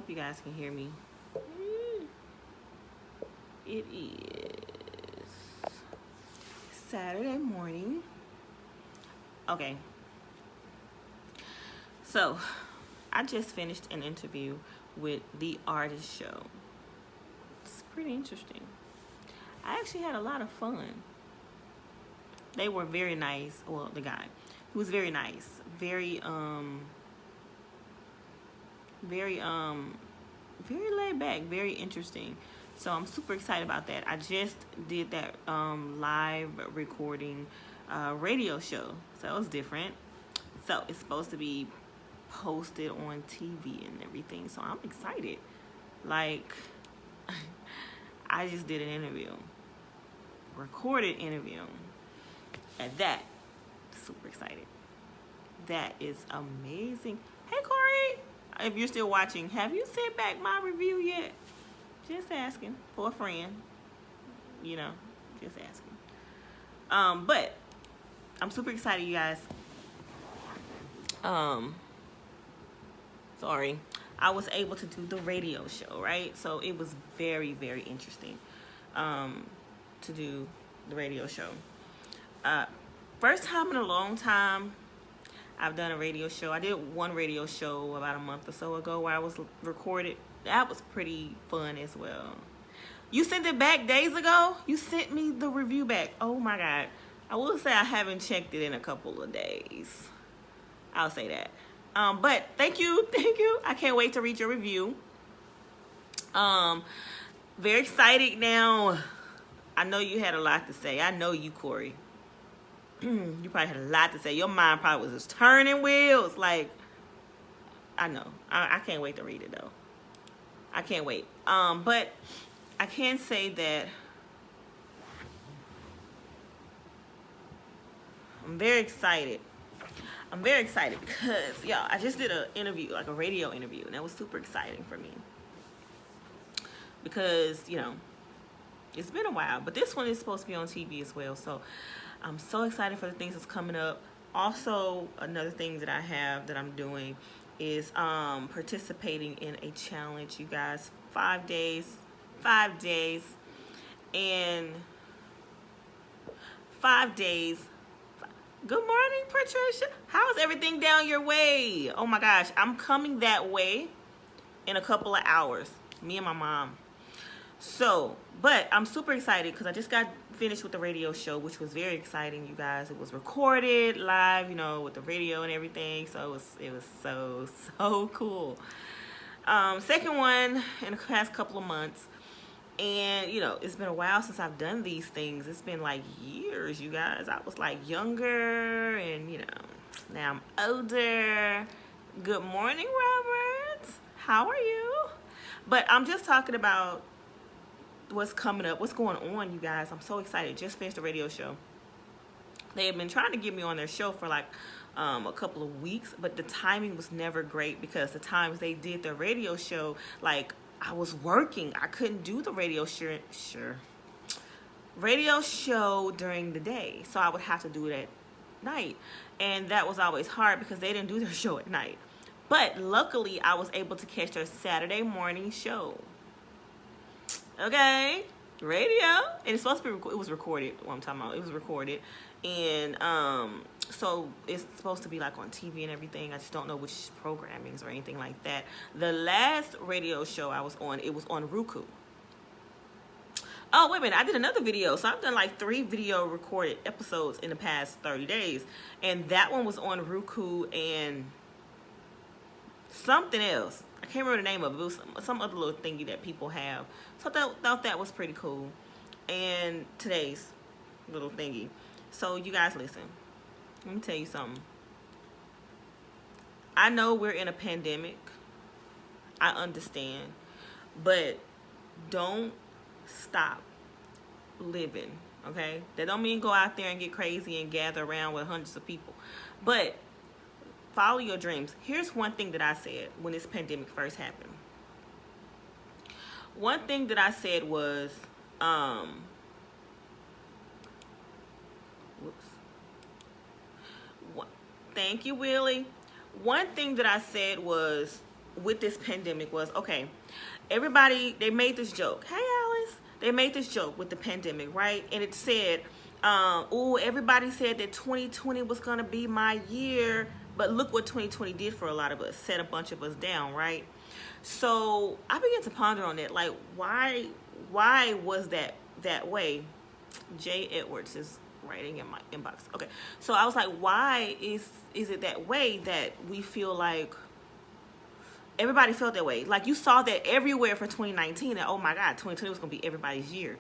hope you guys can hear me. It is Saturday morning. Okay. So, I just finished an interview with The Artist Show. It's pretty interesting. I actually had a lot of fun. They were very nice. Well, the guy, he was very nice. Very laid back, very interesting. So I'm super excited about that. I just did that live recording radio show. So it was different. So it's supposed to be posted on TV and everything. So I'm excited. Like, I just did an interview. Recorded interview. And that, super excited. That is amazing. Hey, Corey. If you're still watching, have you sent back my review yet? Just asking for a friend. You know, just asking. But I'm super excited, you guys. Sorry. I was able to do the radio show, right? So it was very, very interesting to do the radio show. First time in a long time I've done a radio show. I did one radio show about a month or so ago where I was recorded. That was pretty fun as well. You sent it back days ago? You sent me the review back. Oh my God. I will say I haven't checked it in a couple of days. I'll say that. But thank you. I can't wait to read your review. Very excited now. I know you had a lot to say. I know you, Corey. You probably had a lot to say. Your mind probably was just turning wheels. Like, I know. I can't wait to read it, though. I can't wait. But I can say that I'm very excited. I'm very excited because, y'all, I just did an interview, like a radio interview, and that was super exciting for me. Because, you know, it's been a while, but this one is supposed to be on TV as well, so I'm so excited for the things that's coming up. Also, another thing that I have that I'm doing is participating in a challenge, you guys. 5 days, and 5 days. Good morning, Patricia. How's everything down your way? Oh my gosh, I'm coming that way in a couple of hours. Me and my mom. So, but I'm super excited because I just got finished with the radio show, which was very exciting, you guys. It was recorded live, you know, with the radio and everything. So it was so cool. Second one in the past couple of months. And, you know, it's been a while since I've done these things. It's been like years, you guys. I was like younger and, you know, now I'm older. Good morning, Robert. How are you? But I'm just talking about what's coming up, what's going on, you guys. I'm so excited. Just finished the radio show. They have been trying to get me on their show for like a couple of weeks, but the timing was never great because the times they did the radio show, like, I was working. I couldn't do the radio show during the day, so I would have to do it at night, and that was always hard because they didn't do their show at night. But luckily, I was able to catch their Saturday morning show. Okay, radio, and it's supposed to be. It was recorded. What I'm talking about, it was recorded, and so it's supposed to be like on TV and everything. I just don't know which programmings or anything like that. The last radio show I was on, it was on Roku. Oh, wait a minute. I did another video. So I've done like 3 video recorded episodes in the past 30 days. And that one was on Roku and something else. I can't remember the name of it. It was some other little thingy that people have. So I thought that was pretty cool. And today's little thingy. So you guys listen. Let me tell you something. I know we're in a pandemic. I understand. But don't stop living, okay? That don't mean go out there and get crazy and gather around with hundreds of people. But follow your dreams. Here's one thing that I said when this pandemic first happened. One thing that I said was, thank you, Willie. One thing that I said was, with this pandemic was, okay, everybody, they made this joke. Hey, Alice. They made this joke with the pandemic, right? And it said, everybody said that 2020 was going to be my year. But look what 2020 did for a lot of us. Set a bunch of us down, right? So I began to ponder on that. Like, why was that way? Jay Edwards is writing in my inbox. Okay. So I was like, why is it that way that we feel like everybody felt that way? Like, you saw that everywhere for 2019, and oh my God, 2020 was going to be everybody's year.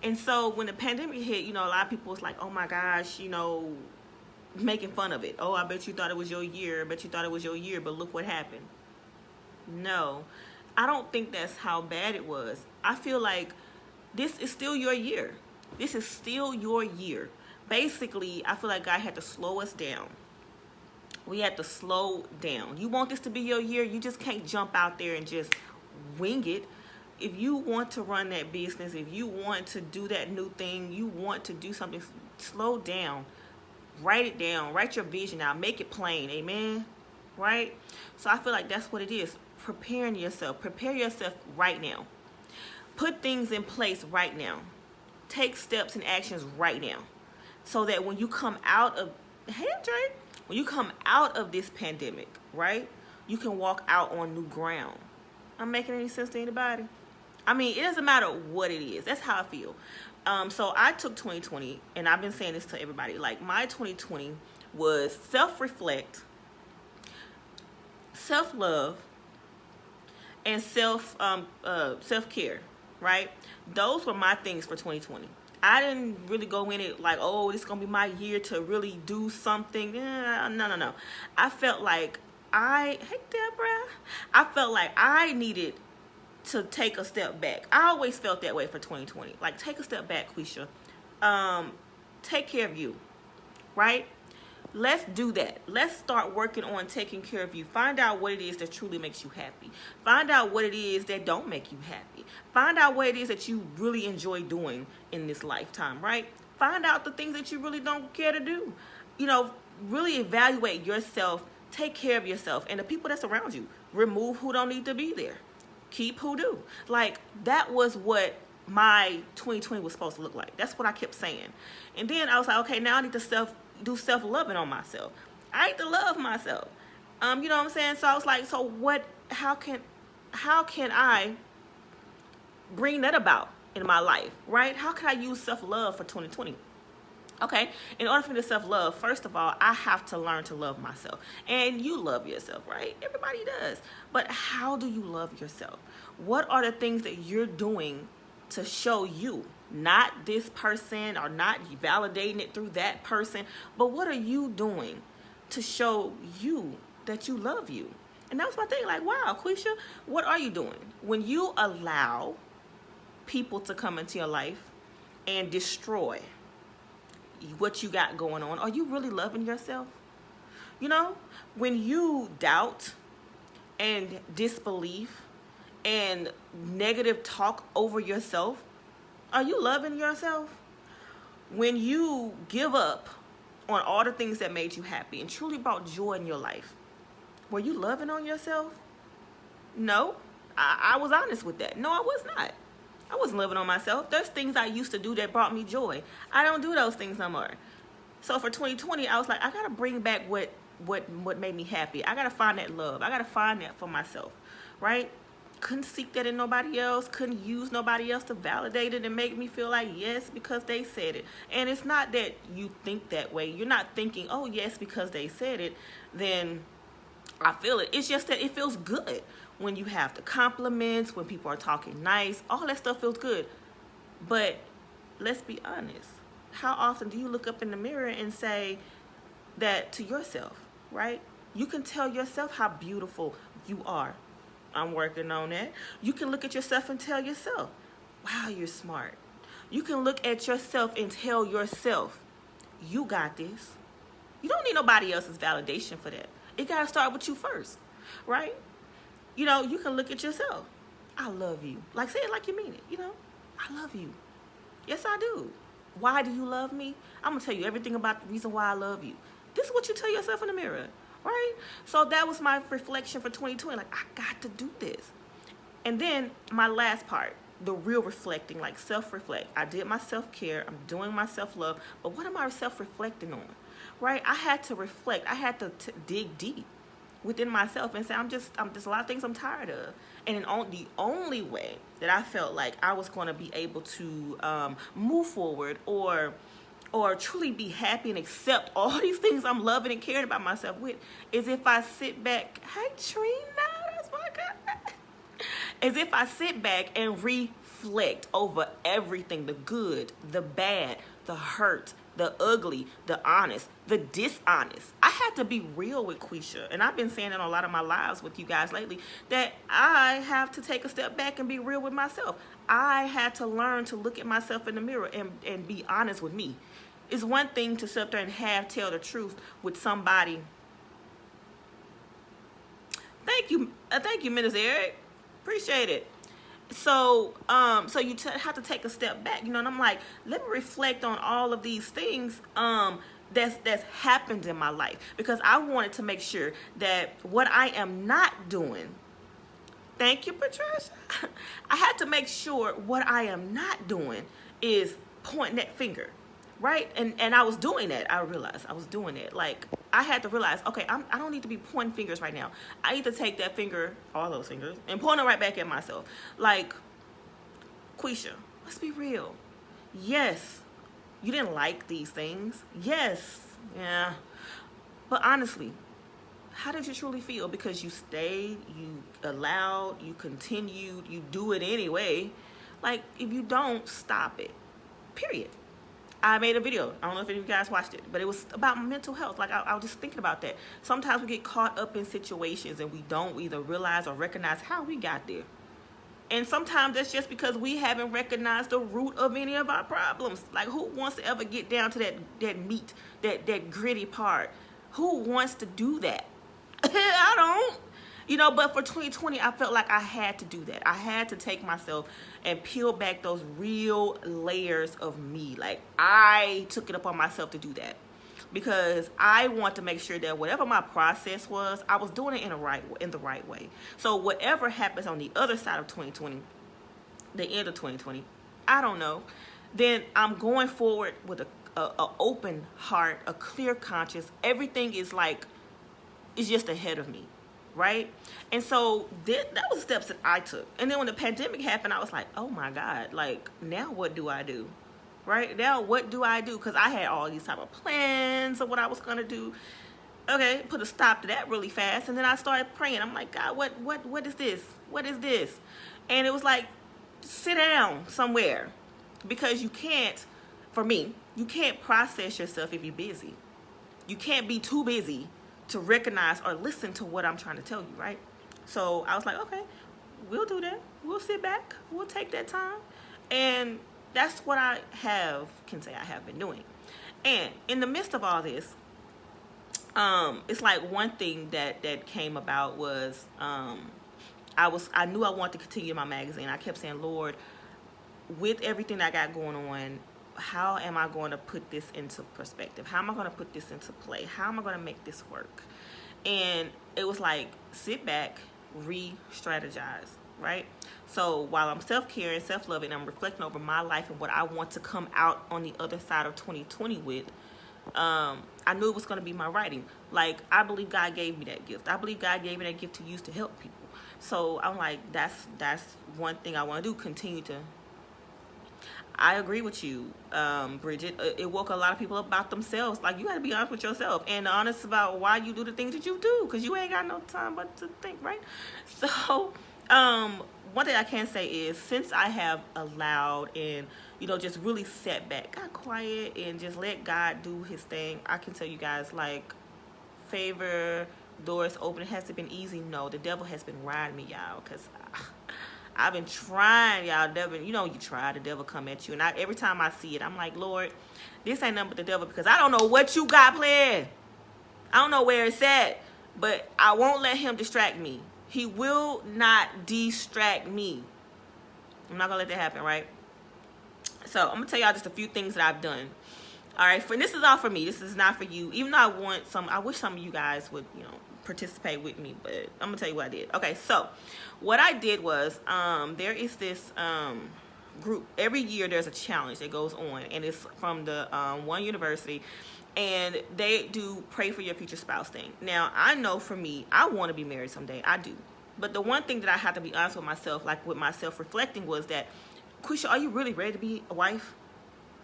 And so when the pandemic hit, a lot of people was like, oh my gosh, making fun of it. Oh, I bet you thought it was your year. I bet you thought it was your year, but look what happened. No, I don't think that's how bad it was. I feel like this is still your year. This is still your year. Basically, I feel like God had to slow us down. We had to slow down. You want this to be your year, you just can't jump out there and just wing it. If you want to run that business, if you want to do that new thing, you want to do something, slow down. Write it down. Write your vision out. Make it plain. Amen? Right? So I feel like that's what it is. Preparing yourself. Prepare yourself right now. Put things in place right now. Take steps and actions right now. So that when you come out of... Hey, Drake. When you come out of this pandemic, right? You can walk out on new ground. I'm making any sense to anybody? I mean, it doesn't matter what it is. That's how I feel. So I took 2020, and I've been saying this to everybody. Like, my 2020 was self-reflect, self-love, and self-care, right? Those were my things for 2020. I didn't really go in it like, oh, this is going to be my year to really do something. No. I felt like hey, Deborah. I felt like I needed to take a step back. I always felt that way for 2020. Like, take a step back, Quisha. Take care of you, right? Let's do that. Let's start working on taking care of you. Find out what it is that truly makes you happy. Find out what it is that don't make you happy. Find out what it is that you really enjoy doing in this lifetime, right? Find out the things that you really don't care to do. Really evaluate yourself. Take care of yourself and the people that's around you. Remove who don't need to be there. Keep who do. Like, that was what my 2020 was supposed to look like. That's what I kept saying. And then I was like, okay, now I need to do self-loving on myself. I need to love myself. You know what I'm saying? So I was like, how can I bring that about in my life, right? How can I use self-love for 2020? Okay, in order for me to self-love, first of all, I have to learn to love myself. And you love yourself, right? Everybody does. But how do you love yourself? What are the things that you're doing to show you, not this person, or not validating it through that person, but what are you doing to show you that you love you? And that was my thing, like, wow, Quisha, what are you doing? When you allow people to come into your life and destroy what you got going on, are you really loving yourself? When you doubt and disbelief and negative talk over yourself, are you loving yourself? When you give up on all the things that made you happy and truly brought joy in your life, were you loving on yourself? No, I was honest with that. No, I was not. I wasn't living on myself. There's things I used to do that brought me joy. I don't do those things no more. So for 2020, I was like, I got to bring back what made me happy. I got to find that love. I got to find that for myself, right? Couldn't seek that in nobody else. Couldn't use nobody else to validate it and make me feel like yes because they said it. And it's not that you think that way. You're not thinking, oh, yes, because they said it, then I feel it. It's just that it feels good. When you have the compliments, when people are talking nice, all that stuff feels good. But let's be honest. How often do you look up in the mirror and say that to yourself, right? You can tell yourself how beautiful you are. I'm working on that. You can look at yourself and tell yourself, wow, you're smart. You can look at yourself and tell yourself, you got this. You don't need nobody else's validation for that. It got to start with you first, right? You can look at yourself. I love you. Like, say it like you mean it, I love you. Yes, I do. Why do you love me? I'm going to tell you everything about the reason why I love you. This is what you tell yourself in the mirror. right? So that was my reflection for 2020. Like, I got to do this. And then my last part, the real reflecting, like self-reflect. I did my self-care. I'm doing my self-love. But what am I self-reflecting on, right? I had to reflect. I had to dig deep within myself and say, I'm just a lot of things I'm tired of. And the only way that I felt like I was going to be able to move forward or truly be happy and accept all these things I'm loving and caring about myself with is if I sit back. Hey, Trina, that's my God. Is if I sit back and reflect over everything, the good, the bad, the hurt, the ugly, the honest, the dishonest. I had to be real with Quisha, and I've been saying in a lot of my lives with you guys lately that I have to take a step back and be real with myself. I had to learn to look at myself in the mirror and be honest with me. It's one thing to sit there and tell the truth with somebody. Thank you, Minister Eric. Appreciate it. So you have to take a step back, and I'm like, let me reflect on all of these things that's happened in my life, because I wanted to make sure that what I am not doing. Thank you, Patricia. I had to make sure what I am not doing is pointing that finger, right? And I was doing that. I realized I was doing it. Like, I had to realize, okay, I don't need to be pointing fingers right now. I need to take that finger, all those fingers, and point them right back at myself. Like, Quisha, let's be real. Yes, you didn't like these things. Yes, yeah. But honestly, how did you truly feel? Because you stayed, you allowed, you continued, you do it anyway. Like, if you don't, stop it. Period. I made a video. I don't know if any of you guys watched it, but it was about mental health. Like, I was just thinking about that. Sometimes we get caught up in situations and we don't either realize or recognize how we got there. And sometimes that's just because we haven't recognized the root of any of our problems. Like, who wants to ever get down to that meat, that gritty part? Who wants to do that? I don't. But for 2020, I felt like I had to do that. I had to take myself and peel back those real layers of me. Like, I took it upon myself to do that because I want to make sure that whatever my process was, I was doing it in the right way. So whatever happens on the other side of 2020, the end of 2020, I don't know. Then I'm going forward with a open heart, a clear conscience. Everything is just ahead of me. Right? And so that was steps that I took. And then when the pandemic happened, I was like, oh my God, like, now what do I do? Right? Now what do I do? Because I had all these type of plans of what I was going to do. Okay, put a stop to that really fast. And then I started praying. I'm like, God, what is this? What is this? And it was like, sit down somewhere. Because you can't process yourself if you're busy. You can't be too busy to recognize or listen to what I'm trying to tell you, right? So I was like, okay, we'll do that. We'll sit back. We'll take that time. And that's what I can say I have been doing. And in the midst of all this, it's like one thing that came about was I knew I wanted to continue my magazine. I kept saying, Lord, with everything that I got going on, how am I going to put this into perspective? How am I going to put this into play? How am I going to make this work? And it was like, sit back, re-strategize, right? So while I'm self-caring, self-loving, I'm reflecting over my life and what I want to come out on the other side of 2020 with, I knew it was going to be my writing. Like, I believe God gave me that gift. I believe God gave me that gift to use to help people. So I'm like, that's one thing I want to do, continue to. I agree with you, Bridget. It woke a lot of people up about themselves. Like, you got to be honest with yourself and honest about why you do the things that you do, because you ain't got no time but to think, right? So, one thing I can say is, since I have allowed and, just really sat back, got quiet, and just let God do his thing, I can tell you guys, like, favor, doors open. It hasn't been easy. No, the devil has been riding me, y'all, because I've been trying, y'all. Devil, you try, the devil come at you. And every time I see it, I'm like, Lord, this ain't nothing but the devil, because I don't know what you got planned. I don't know where it's at, but I won't let him distract me. He will not distract me. I'm not going to let that happen, right? So I'm going to tell y'all just a few things that I've done. All right, this is all for me. This is not for you. Even though I wish some of you guys would, participate with me, but I'm gonna tell you what I did. Okay, so what I did was, there is this group. Every year there's a challenge that goes on, and it's from the one university, and they do pray for your future spouse thing. Now, I know for me, I want to be married someday. I do. But the one thing that I have to be honest with myself, like with myself reflecting, was that, Quisha, are you really ready to be a wife?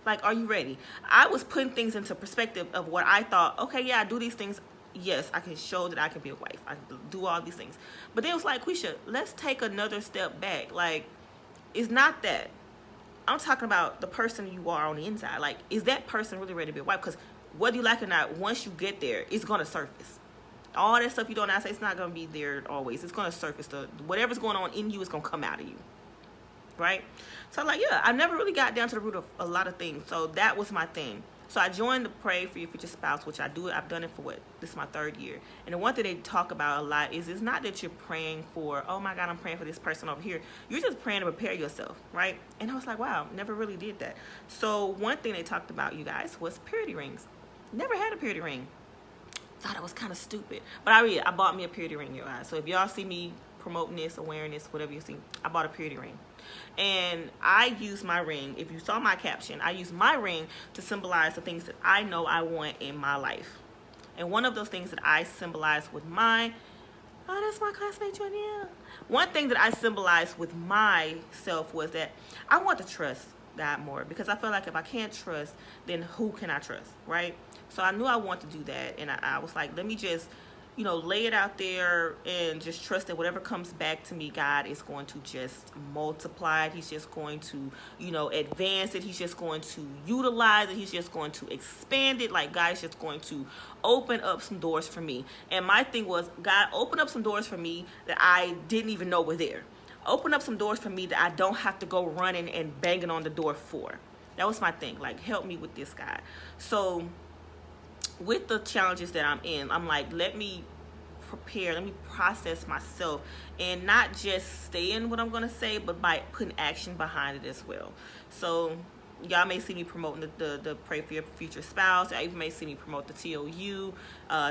Like, are you ready? I was putting things into perspective of what I thought, okay, yeah, I do these things. Yes, I can show that I can be a wife. I can do all these things. But then it was like, Quisha, let's take another step back. Like, it's not that. I'm talking about the person you are on the inside. Like, is that person really ready to be a wife? Because whether you like it or not, once you get there, it's going to surface. All that stuff you don't say, it's not going to be there always. It's going to surface. Whatever's going on in you is going to come out of you. Right? So I'm like, yeah, I never really got down to the root of a lot of things. So that was my thing. So I joined the Pray for Your Future Spouse, which I've done it for this is my 3rd year. And the one thing they talk about a lot is it's not that you're praying for, oh my God, I'm praying for this person over here. You're just praying to prepare yourself, right? And I was like, wow, never really did that. So one thing they talked about, you guys, was purity rings. Never had a purity ring. Thought it was kind of stupid. But I bought me a purity ring, you guys. So if y'all see me promoting this, awareness, whatever you see, I bought a purity ring. And I use my ring, if you saw my caption, I use my ring to symbolize the things that I know I want in my life. And one of those things that I symbolize with that's my classmate Joanne. One thing that I symbolized with myself was that I want to trust God more, because I feel like if I can't trust, then who can I trust, right? So I knew I wanted to do that, and I was like, let me just lay it out there and just trust that whatever comes back to me, God is going to just multiply it. He's just going to, advance it. He's just going to utilize it. He's just going to expand it. Like, God is just going to open up some doors for me. And my thing was, God, open up some doors for me that I didn't even know were there. Open up some doors for me that I don't have to go running and banging on the door for. That was my thing. Like, help me with this, God. So with the challenges that I'm in, I'm like, let me prepare, let me process myself, and not just stay in what I'm going to say, but by putting action behind it as well. So y'all may see me promoting the Pray for Your Future Spouse. You may see me promote the TOU,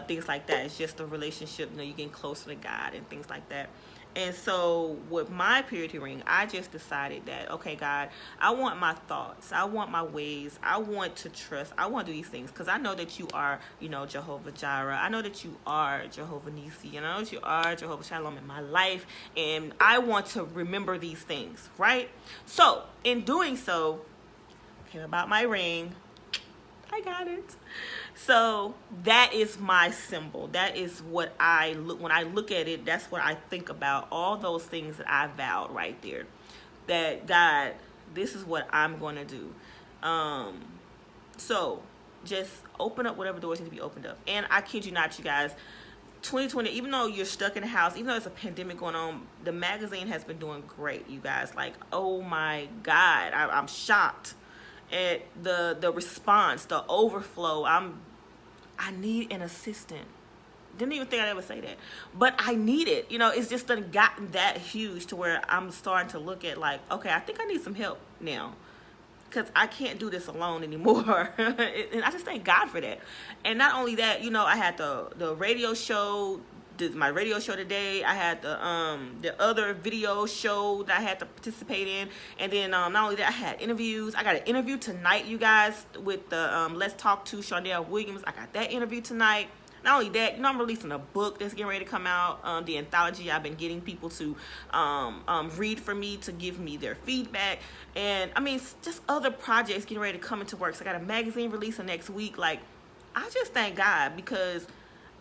things like that. It's just a relationship, you're getting closer to God and things like that. And so with my purity ring, I just decided that, okay, God, I want my thoughts, I want my ways, I want to trust, I want to do these things, because I know that you are, Jehovah Jireh. I know that you are Jehovah Nisi, and I know that you are Jehovah Shalom in my life, and I want to remember these things, right? So in doing so, came about my ring. I got it. So that is my symbol. That is what I look, when I look at it, that's what I think about. All those things that I vowed right there. That, God, this is what I'm going to do. So just open up whatever doors need to be opened up. And I kid you not, you guys, 2020, even though you're stuck in the house, even though there's a pandemic going on, the magazine has been doing great, you guys. Like, oh my God, I'm shocked at the response, the overflow. I need an assistant. Didn't even think I'd ever say that, but I need it. It's just done gotten that huge to where I'm starting to look at, like, okay, I think I need some help now, because I can't do this alone anymore. And I just thank God for that. And not only that, I had the radio show, my radio show today. I had the other video show that I had to participate in, and then not only that, I had interviews. I got an interview tonight, you guys, with the Let's Talk to Shondell Williams. I got that interview tonight. Not only that, I'm releasing a book that's getting ready to come out, the anthology. I've been getting people to read for me, to give me their feedback, and just other projects getting ready to come into work. So I got a magazine releasing next week. Like, I just thank God, because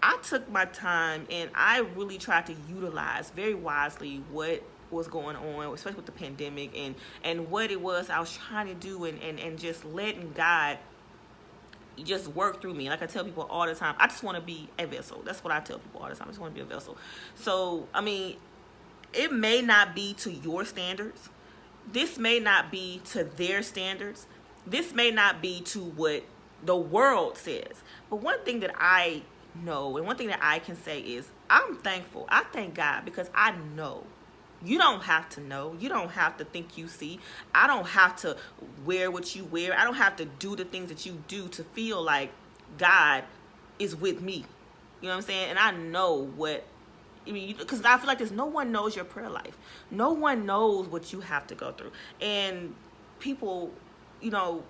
I took my time and I really tried to utilize very wisely what was going on, especially with the pandemic, and what it was I was trying to do, and just letting God just work through me. Like I tell people all the time, I just want to be a vessel. That's what I tell people all the time. I just want to be a vessel. So, it may not be to your standards. This may not be to their standards. This may not be to what the world says. But one thing that I know, and one thing that I can say is, I'm thankful. I thank God, because I know You don't have to know. You don't have to think you see. I don't have to wear what you wear. I don't have to do the things that you do to feel like God is with me. You know what I'm saying? And I know what, I mean, because I feel like no one knows your prayer life. No one knows what you have to go through. And people, you know,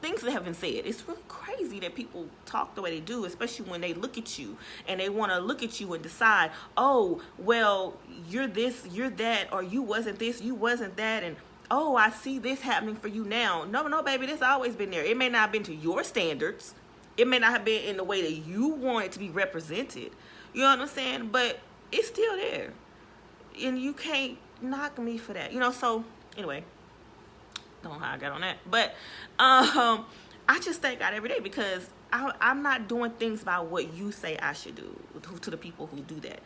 things that have been said, it's really crazy that people talk the way they do, especially when they look at you and they want to look at you and decide, oh, well, you're this, you're that, or you wasn't this, you wasn't that, and oh, I see this happening for you now. No, baby, this always been there. It may not have been to your standards. It may not have been in the way that you want it to be represented. You know what I'm saying? But it's still there. And you can't knock me for that. You know, so anyway, don't know how I got on that. But I just thank God every day, because I'm not doing things by what you say I should do to the people who do that.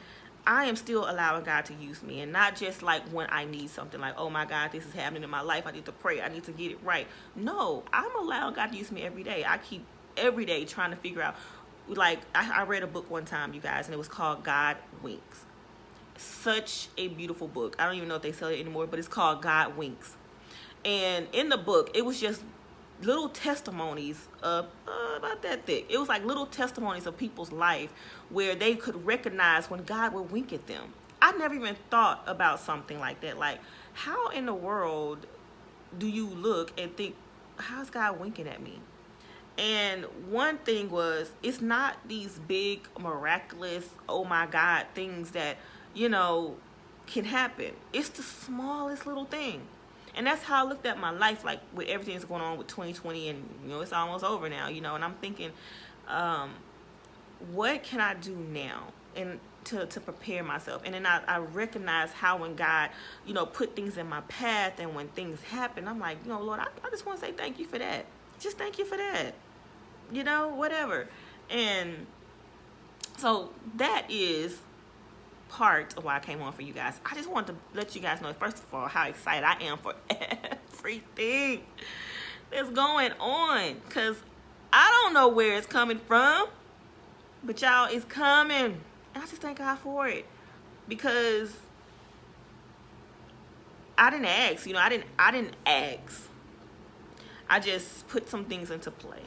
I am still allowing God to use me, and not just like when I need something, like, oh my God, this is happening in my life, I need to pray, I need to get it right. No, I'm allowing God to use me every day. I keep every day trying to figure out, like, I read a book one time, you guys, and it was called God Winks. Such a beautiful book. I don't even know if they sell it anymore, but it's called God Winks. And in the book, it was just little testimonies of about that thick. It was like little testimonies of people's life where they could recognize when God would wink at them. I never even thought about something like that. Like, how in the world do you look and think, how's God winking at me? And one thing was, it's not these big, miraculous, oh my God, things that, you know, can happen. It's the smallest little thing. And that's how I looked at my life, like with everything that's going on with 2020, and, you know, it's almost over now, you know, and I'm thinking, what can I do now and to prepare myself? And then I recognize how when God, you know, put things in my path, and when things happen, I'm like, you know, Lord, I just want to say thank you for that. Just thank you for that. You know, whatever. And so that is part of why I came on for you guys. I just wanted to let you guys know, first of all, how excited I am for everything that's going on, because I don't know where it's coming from, but y'all, it's coming, and I just thank God for it, because I didn't ask. You know, I didn't ask. I just put some things into play.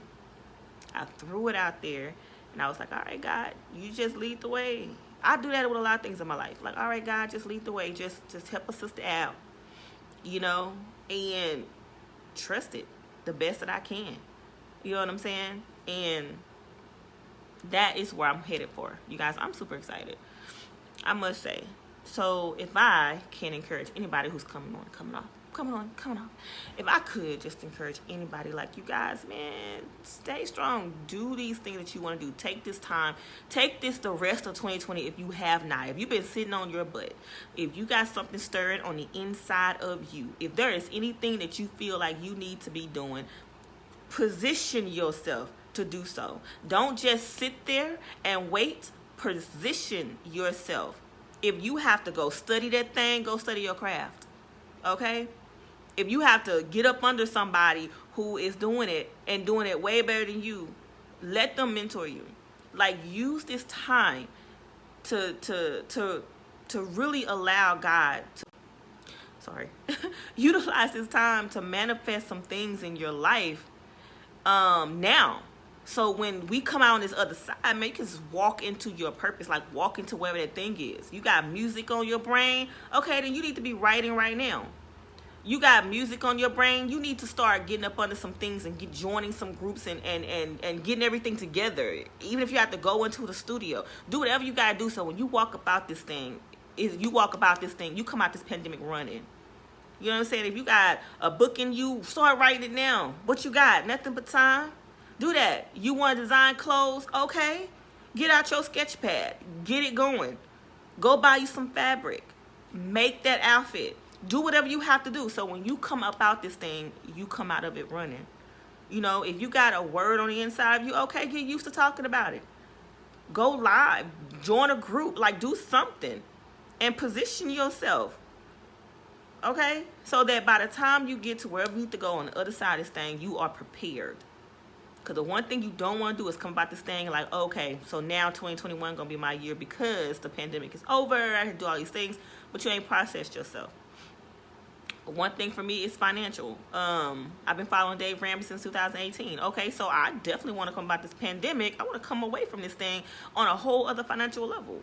I threw it out there, and I was like, all right, God, you just lead the way. I do that with a lot of things in my life. Like, all right, God, just lead the way. Just help a sister out, you know, and trust it the best that I can. You know what I'm saying? And that is where I'm headed for. You guys, I'm super excited, I must say. So if I can encourage anybody who's coming on, if I could just encourage anybody, like, you guys, man, stay strong. Do these things that you want to do. Take this time. Take this the rest of 2020 if you have not. If you've been sitting on your butt, if you got something stirring on the inside of you, if there is anything that you feel like you need to be doing, position yourself to do so. Don't just sit there and wait. Position yourself. If you have to go study that thing, go study your craft. Okay? If you have to get up under somebody who is doing it and doing it way better than you, let them mentor you. Like, use this time to really allow God to, utilize this time to manifest some things in your life now. So when we come out on this other side, man, you can just walk into your purpose, like walk into wherever that thing is. You got music on your brain, okay, then you need to be writing right now. You got music on your brain, you need to start getting up under some things and joining some groups and getting everything together. Even if you have to go into the studio, do whatever you gotta do, so when you walk about this thing, you come out this pandemic running. You know what I'm saying? If you got a book in you, start writing it down. What you got? Nothing but time? Do that. You want to design clothes? Okay. Get out your sketch pad. Get it going. Go buy you some fabric. Make that outfit. Do whatever you have to do, so when you come up out this thing, you come out of it running. You know, if you got a word on the inside of you, okay, get used to talking about it. Go live. Join a group. Like, do something. And position yourself. Okay? So that by the time you get to wherever you need to go on the other side of this thing, you are prepared. Because the one thing you don't want to do is come about this thing like, okay, so now 2021 going to be my year because the pandemic is over. I can do all these things, but you ain't processed yourself. One thing for me is financial. I've been following Dave Ramsey since 2018. Okay, so I definitely want to come about this pandemic. I want to come away from this thing on a whole other financial level,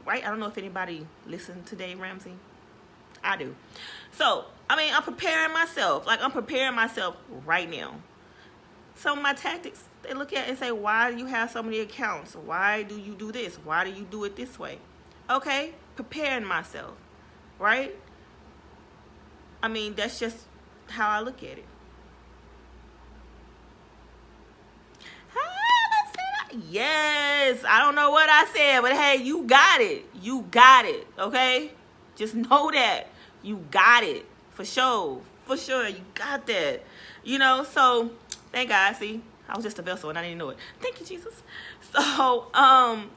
right? I don't know if anybody listened to Dave Ramsey. I do. So, I mean, I'm preparing myself. Like, I'm preparing myself right now. Some of my tactics, they look at and say, why do you have so many accounts? Why do you do this? Why do you do it this way? Okay, preparing myself, right? I mean, that's just how I look at it. Yes, I don't know what I said, but hey, you got it. You got it, okay? Just know that. You got it. For sure. For sure. You got that. You know, so thank God. See, I was just a vessel and I didn't know it. Thank you, Jesus. So,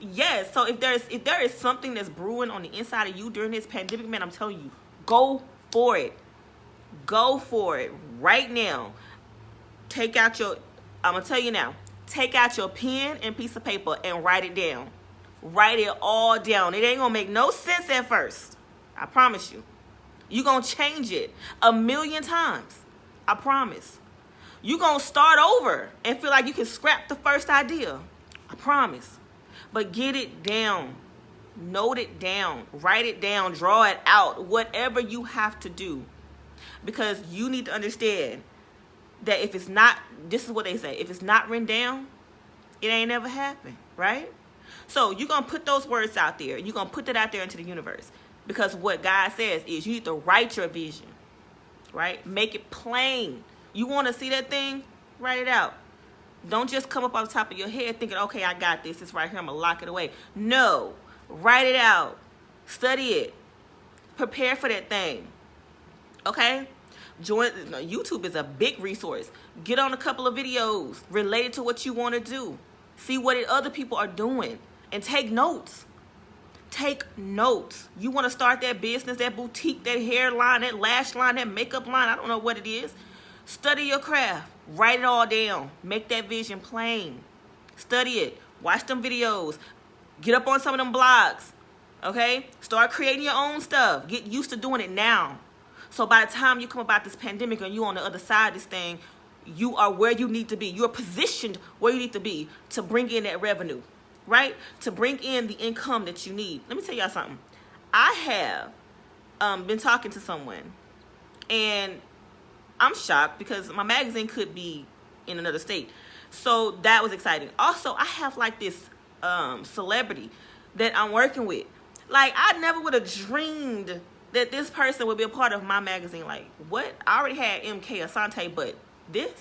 yes. So if there is something that's brewing on the inside of you during this pandemic, man, I'm telling you, go for it. Go for it right now. I'm going to tell you now, take out your pen and piece of paper and write it down. Write it all down. It ain't going to make no sense at first. I promise you. You're going to change it 1,000,000 times. I promise. You're going to start over and feel like you can scrap the first idea. I promise. But get it down. Note it down. Write it down. Draw it out. Whatever you have to do. Because you need to understand that if it's not, this is what they say, if it's not written down, it ain't never happened, right? So you're going to put those words out there. You're going to put that out there into the universe. Because what God says is you need to write your vision, right? Make it plain. You want to see that thing? Write it out. Don't just come up on the top of your head thinking, okay, I got this. It's right here. I'm going to lock it away. No. Write it out. Study it. Prepare for that thing. Okay? YouTube is a big resource. Get on a couple of videos related to what you want to do. See what other people are doing. And take notes. Take notes. You want to start that business, that boutique, that hairline, that lash line, that makeup line. I don't know what it is. Study your craft. Write it all down. Make that vision plain. Study it. Watch them videos. Get up on some of them blogs. Okay? Start creating your own stuff. Get used to doing it now. So by the time you come about this pandemic and you on the other side of this thing, you are where you need to be. You're positioned where you need to be to bring in that revenue, right? To bring in the income that you need. Let me tell y'all something. I have been talking to someone, and I'm shocked because my magazine could be in another state. So that was exciting. Also, I have like this celebrity that I'm working with. Like, I never would have dreamed that this person would be a part of my magazine. Like, what? I already had MK Asante, but this?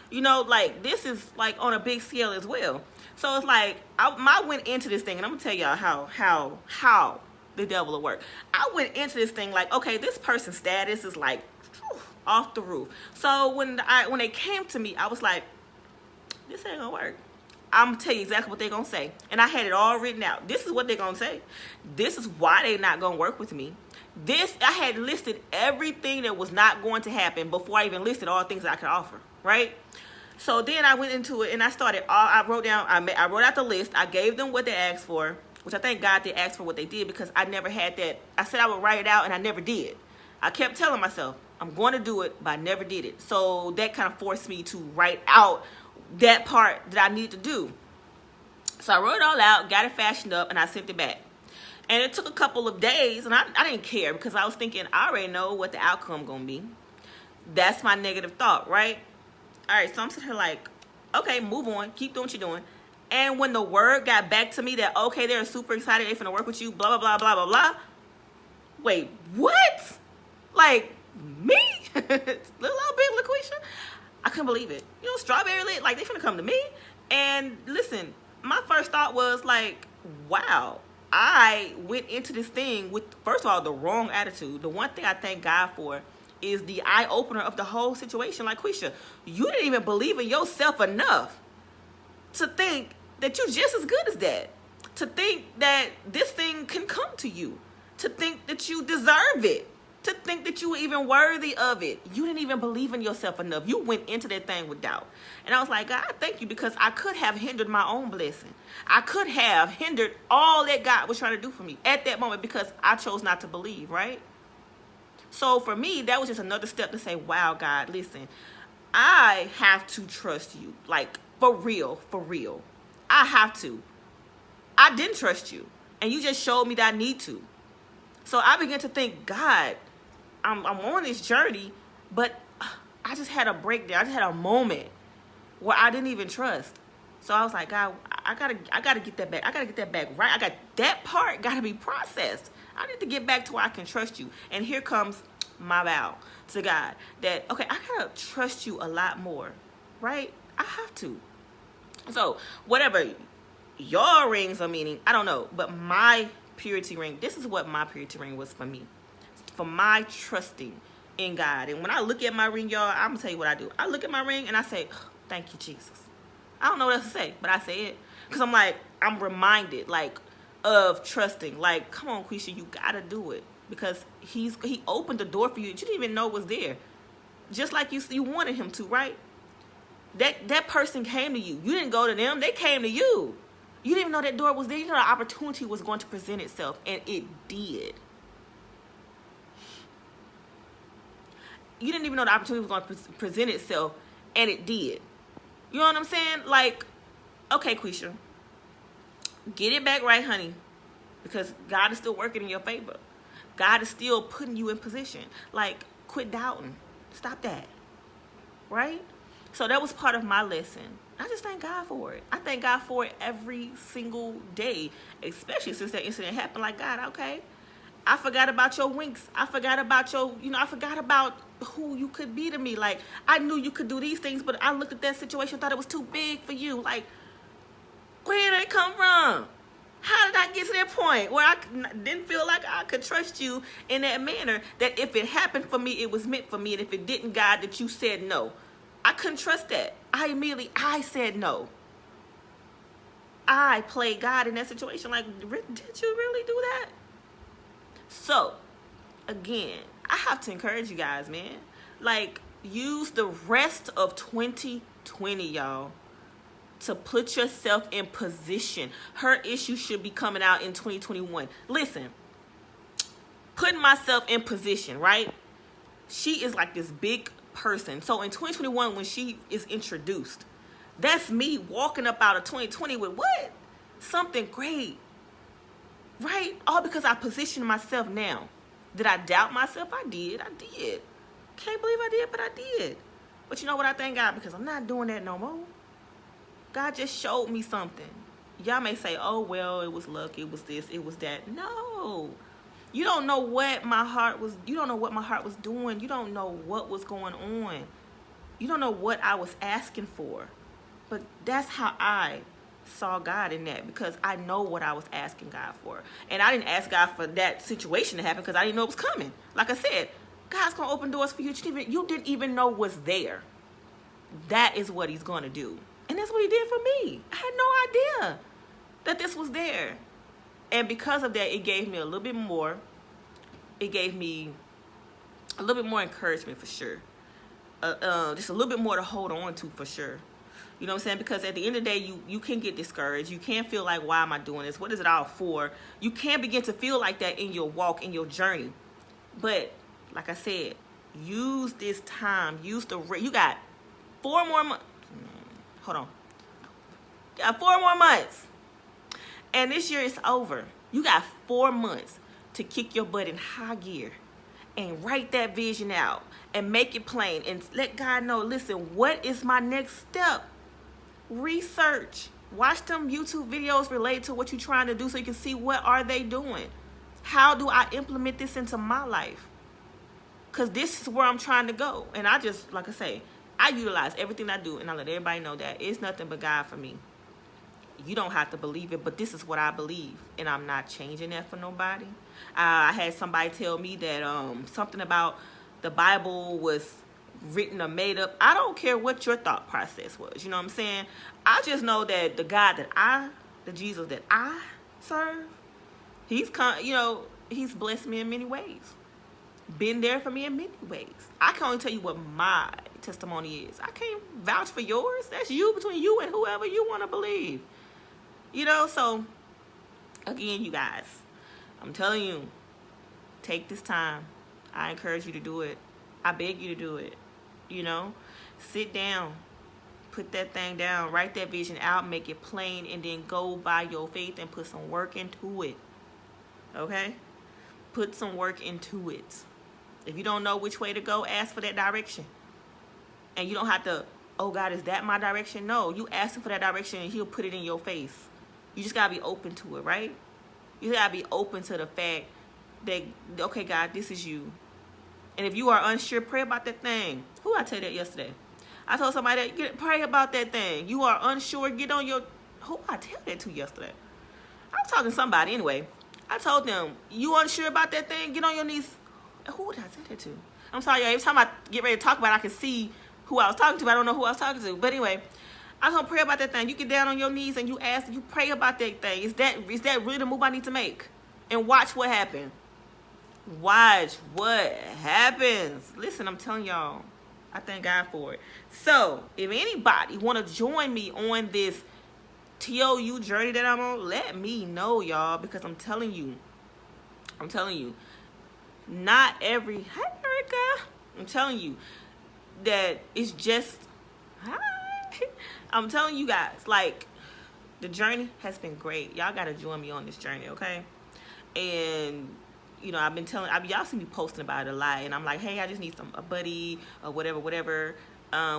You know, like, this is, like, on a big scale as well. So it's like, I went into this thing, and I'm going to tell y'all how the devil will work. I went into this thing like, okay, this person's status is, like, off the roof. So when they came to me, I was like, this ain't going to work. I'm going to tell you exactly what they're going to say. And I had it all written out. This is what they're going to say. This is why they're not going to work with me. I had listed everything that was not going to happen before I even listed all things that I could offer, right? So then I went into it and I wrote out the list. I gave them what they asked for, which I thank God they asked for what they did, because I never had that. I said I would write it out and I never did. I kept telling myself, I'm going to do it, but I never did it. So that kind of forced me to write out that part that I need to do. So I wrote it all out, got it fashioned up, and I sent it back. And it took a couple of days, and I didn't care because I was thinking, I already know what the outcome going to be. That's my negative thought, right? All right, so I'm sitting here like, okay, move on. Keep doing what you're doing. And when the word got back to me that, okay, they're super excited, they're finna work with you, blah, blah, blah, blah, blah, blah. Wait, what? Like, me? Little bit, LaQuisha? I couldn't believe it. You know, Strawberry Lit, like, they finna come to me. And listen, my first thought was like, wow. I went into this thing with, first of all, the wrong attitude. The one thing I thank God for is the eye-opener of the whole situation. Like, Quisha, you didn't even believe in yourself enough to think that you're just as good as that. To think that this thing can come to you. To think that you deserve it. to think that you were even worthy of it. You didn't even believe in yourself enough. You went into that thing with doubt. And I was like, God, thank you, because I could have hindered my own blessing. I could have hindered all that God was trying to do for me at that moment because I chose not to believe, right? So for me, that was just another step to say, wow, God, listen, I have to trust you. Like, for real, for real. I have to. I didn't trust you. And you just showed me that I need to. So I began to think, God, I'm on this journey, but I just had a breakdown. I just had a moment where I didn't even trust. So I was like, God, I gotta get that back. I gotta get that back right. I got that part gotta be processed. I need to get back to where I can trust you. And here comes my vow to God that, okay, I gotta trust you a lot more, right? I have to. So whatever your rings are meaning, I don't know, but my purity ring, this is what my purity ring was for me, for my trusting in God. And when I look at my ring, y'all, I'm gonna tell you what I do. I look at my ring and I say, oh, thank you, Jesus. I don't know what else to say, but I say it because I'm like, I'm reminded, like, of trusting. Like, come on, Quisha, you gotta do it, because he opened the door for you that you didn't even know was there, just like you wanted him to, right? That person came to you. You didn't go to them. They came to you. You didn't even know that door was there. You know the opportunity was going to present itself, and it did. You didn't even know the opportunity was going to present itself, and it did. You know what I'm saying? Like, okay, Quisha, get it back right, honey, because God is still working in your favor. God is still putting you in position. Like, quit doubting. Stop that. Right? So that was part of my lesson. I just thank God for it. I thank God for it every single day, especially since that incident happened. Like, God, okay, I forgot about your winks. I forgot about your, I forgot about who you could be to me. Like, I knew you could do these things, but I looked at that situation, thought it was too big for you. Like, where did it come from? How did I get to that point where I didn't feel like I could trust you in that manner, that if it happened for me, it was meant for me, and if it didn't, God, that you said no? I couldn't trust that. I said no. I played God in that situation. Like, did you really do that? So, again, I have to encourage you guys, man. Like, use the rest of 2020, y'all, to put yourself in position. Her issue should be coming out in 2021. Listen, putting myself in position, right? She is like this big person. So in 2021, when she is introduced, that's me walking up out of 2020 with what? Something great, right? All because I positioned myself now. Did I doubt myself? I did. Can't believe I did, but I did. But you know what? I thank God, because I'm not doing that no more. God just showed me something. Y'all may say, oh, well, it was luck, it was this, it was that. No. You don't know what my heart was. You don't know what my heart was doing. You don't know what was going on. You don't know what I was asking for. But that's how I saw God in that, because I know what I was asking God for. And I didn't ask God for that situation to happen because I didn't know it was coming. Like I said, God's going to open doors for you you didn't even know was there. That is what he's going to do. And that's what he did for me. I had no idea that this was there. And because of that, it gave me a little bit more. It gave me a little bit more encouragement, for sure. Just a little bit more to hold on to, for sure. You know what I'm saying? Because at the end of the day, you can get discouraged. You can feel like, why am I doing this? What is it all for? You can begin to feel like that in your walk, in your journey. But like I said, use this time. You got 4 more months. Hold on. You got 4 more months. And this year is over. You got 4 months to kick your butt in high gear and write that vision out and make it plain and let God know, listen, what is my next step? Research. Watch them YouTube videos related to what you're trying to do so you can see what are they doing. How do I implement this into my life? Because this is where I'm trying to go. And I just, like I say, I utilize everything I do, and I let everybody know that it's nothing but God for me. You don't have to believe it, but this is what I believe, and I'm not changing that for nobody. I had somebody tell me that something about the Bible was written or made up. I don't care what your thought process was. You know what I'm saying? I just know that the God the Jesus that I serve, he's blessed me in many ways. been there for me in many ways. I can only tell you what my testimony is. I can't vouch for yours. That's you, between you and whoever you want to believe. So again, you guys, I'm telling you, take this time. I encourage you to do it. I beg you to do it. Sit down, put that thing down, write that vision out, make it plain, and then go by your faith and put some work into it. Okay? Put some work into it. If you don't know which way to go, ask for that direction. And you don't have to, oh God, is that my direction? No, you ask him for that direction and he'll put it in your face. You just got to be open to it, right? You got to be open to the fact that, okay, God, this is you. And if you are unsure, pray about that thing. Who I tell you that yesterday? I told somebody that, pray about that thing. You are unsure, get on your, who I tell that to yesterday? I was talking to somebody anyway. I told them, you unsure about that thing? Get on your knees. Who did I say that to? I'm sorry, y'all. Every time I get ready to talk about it, I can see who I was talking to, but I don't know who I was talking to. But anyway, I was going to pray about that thing. You get down on your knees and you ask, you pray about that thing. Is that really the move I need to make? And watch what happens. Watch what happens. Listen, I'm telling y'all, I thank God for it. So, if anybody want to join me on this TOU journey that I'm on, let me know, y'all, because I'm telling you, not every, hey, Erica, I'm telling you that it's just, hi, I'm telling you guys, like, the journey has been great. Y'all got to join me on this journey, okay? And I've been telling, y'all see me posting about it a lot, and I'm like, hey, I just need a buddy or whatever,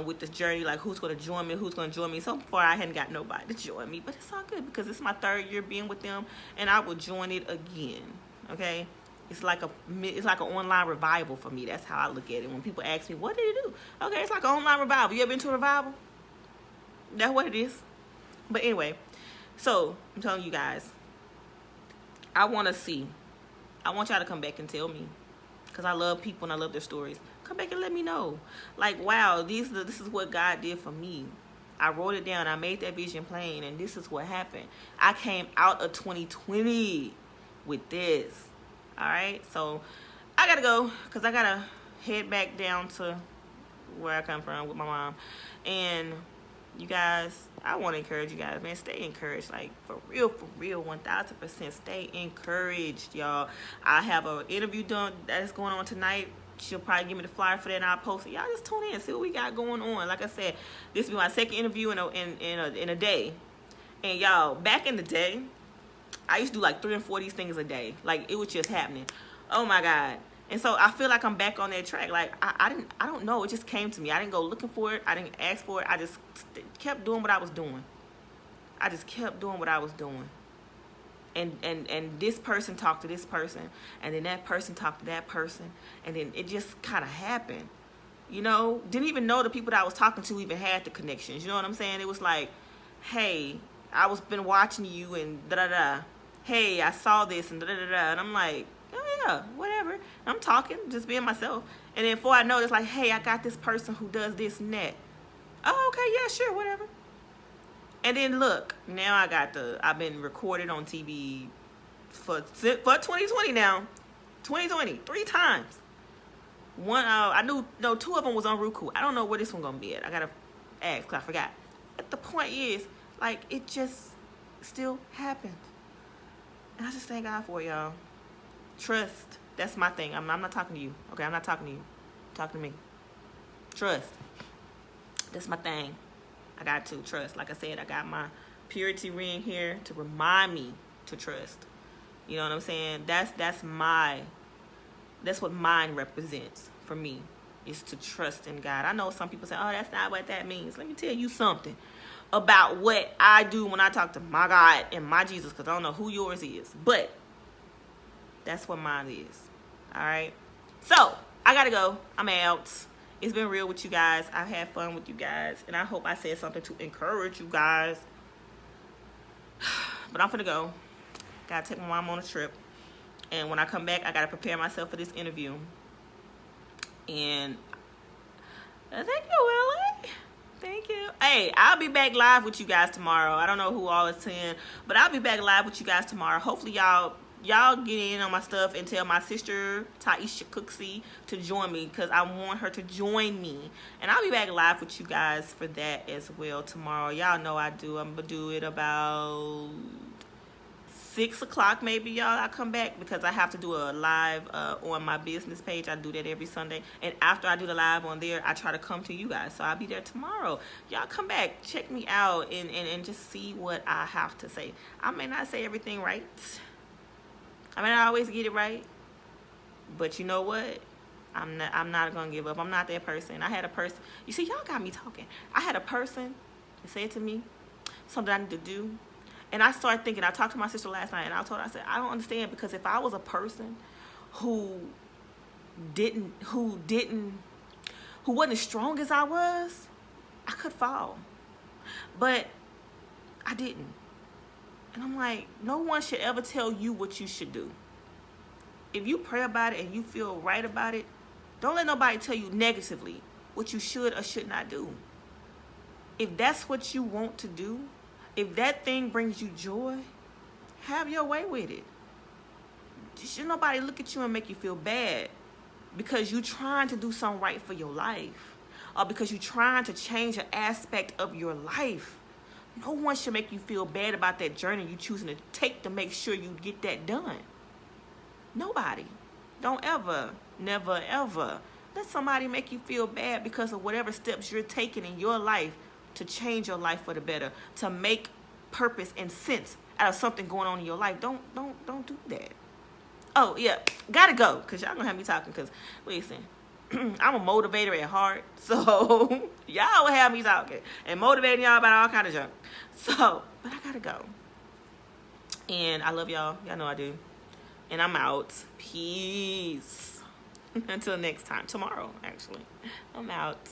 with this journey, like who's going to join me, So far, I hadn't got nobody to join me, but it's all good because it's my 3rd year being with them, and I will join it again, okay? It's like an online revival for me. That's how I look at it. When people ask me, what did you do? Okay, it's like an online revival. You ever been to a revival? That's what it is. But anyway, so I'm telling you guys, I want y'all to come back and tell me, because I love people and I love their stories. Come back and let me know. Like, wow, this is what God did for me. I wrote it down. I made that vision plain, and this is what happened. I came out of 2020 with this. All right? So I got to go because I got to head back down to where I come from with my mom. And you guys, I want to encourage you guys, man. Stay encouraged. Like, for real, 1000%. Stay encouraged, y'all. I have an interview done that's going on tonight. She'll probably give me the flyer for that, and I'll post it. Y'all just tune in, see what we got going on. Like I said, this will be my 2nd interview in a day. And y'all, back in the day, I used to do like 3 and 4 of these things a day. Like, it was just happening. Oh my God. And so I feel like I'm back on that track. Like, I don't know. It just came to me. I didn't go looking for it. I didn't ask for it. I just kept doing what I was doing. And this person talked to this person, and then that person talked to that person, and then it just kind of happened. Didn't even know the people that I was talking to even had the connections. You know what I'm saying? It was like, hey, I was been watching you and da-da-da. Hey, I saw this and da-da-da. And I'm like, oh yeah, whatever. I'm talking, just being myself. And then before I know, it's like, hey, I got this person who does this and that. Oh, okay, yeah, sure, whatever. And then look, now I've been recorded on TV for 2020 now. 2020, 3 times. One, I knew, no, 2 of them was on Roku. I don't know where this one gonna be at. I gotta ask, because I forgot. But the point is, like, it just still happened. And I just thank God for it, y'all. Trust. That's my thing. I'm not talking to you. Okay, I'm not talking to you. Talk to me. Trust. That's my thing. I got to trust. Like I said, I got my purity ring here to remind me to trust. You know what I'm saying? That's what mine represents for me, is to trust in God. I know some people say, oh, that's not what that means. Let me tell you something about what I do when I talk to my God and my Jesus, because I don't know who yours is, but that's what mine is. All right? So, I got to go. I'm out. It's been real with you guys. I've had fun with you guys, and I hope I said something to encourage you guys. But I'm finna go. Gotta take my mom on a trip. And when I come back, I gotta prepare myself for this interview. And thank you, Willie. Thank you. Hey, I'll be back live with you guys tomorrow. I don't know who all is in, but I'll be back live with you guys tomorrow. Hopefully y'all y'all get in on my stuff and tell my sister Taisha Cooksey to join me, because I want her to join me. And I'll be back live with you guys for that as well tomorrow. Y'all know I do. I'm gonna do it about 6 o'clock maybe, y'all. I'll come back because I have to do a live on my business page. I do that every Sunday, and after I do the live on there, I try to come to you guys. So I'll be there tomorrow. Y'all come back, check me out, and just see what I have to say. I may not say everything right, I may not always get it right, but you know what? I'm not gonna give up. I'm not that person. I had a person, you see, y'all got me talking. I had a person that said to me something I need to do, and I started thinking. I talked to my sister last night, and I told her, I said, I don't understand, because if I was a person who wasn't as strong as I was, I could fall, but I didn't. And I'm like, no one should ever tell you what you should do. If you pray about it and you feel right about it, don't let nobody tell you negatively what you should or should not do. If that's what you want to do, if that thing brings you joy, have your way with it. Should nobody look at you and make you feel bad because you're trying to do something right for your life, or because you're trying to change an aspect of your life. No one should make you feel bad about that journey you're choosing to take to make sure you get that done. Nobody. Don't ever, never, ever let somebody make you feel bad because of whatever steps you're taking in your life to change your life for the better, to make purpose and sense out of something going on in your life. Don't do that. Oh, yeah, gotta go, because y'all gonna have me talking, because, listen, I'm a motivator at heart, so y'all will have me talking and motivating y'all about all kind of junk. So, but I gotta go. And I love y'all. Y'all know I do. And I'm out. Peace. Until next time. Tomorrow, actually. I'm out.